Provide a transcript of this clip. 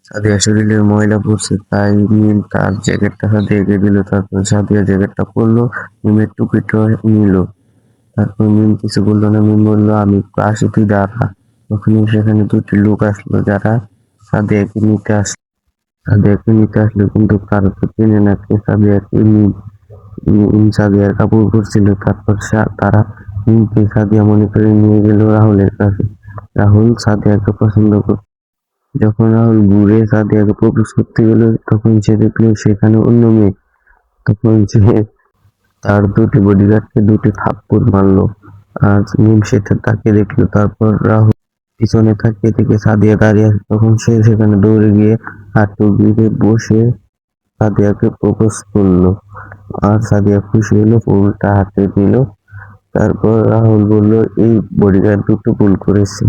সাদিয়া শরীরে ময়লা পড়ছে তাই মিম তার জ্যাকেটটা সাদিয়াকে দিল। তারপর সাদিয়া জ্যাকেটটা পরলো, মিমের টুপিটা নিল। তারপর মিম কিছু বললো না, মিম বললো আমি একটু আসি, তুই দাঁড়া। তখনই সেখানে দুটি লোক আসলো যারা সাদিয়াকে নিতে আসলো। সাদিয়াকে নিতে আসলো কিন্তু তারা তো চেনে না কে সাদিয়াকে। মিম সাদিয়ার কাপড় পরছিল। তারপর তারা মিমকে সাদিয়া মনে করে নিয়ে গেল রাহুলের কাছে। রাহুল সাদিয়াকে পছন্দ করত। যখন রাহুল ঘুরে সাদিয়াকে প্রপোজ করতে গেল তখন সে দেখলো সেখানে অন্য মেয়ে। তখন সে তার দুটি বডিগার্ডকে দুটি থাপ্পড় মারলো। আর মিম সেটা তাকে দেখলো। তারপর রাহুল পিছনে তাকিয়ে থেকে সাদিয়া দাঁড়িয়ে আছে। তখন সে সেখানে দৌড়ে গিয়ে হাঁটু গিরে বসে সাদিয়াকে প্রপোজ করলো। আর সাদিয়া খুশি হলো, ফুলটা হাতে দিল। তারপর রাহুল বলল এই বডিগার্ড দুটো ভুল করেছে।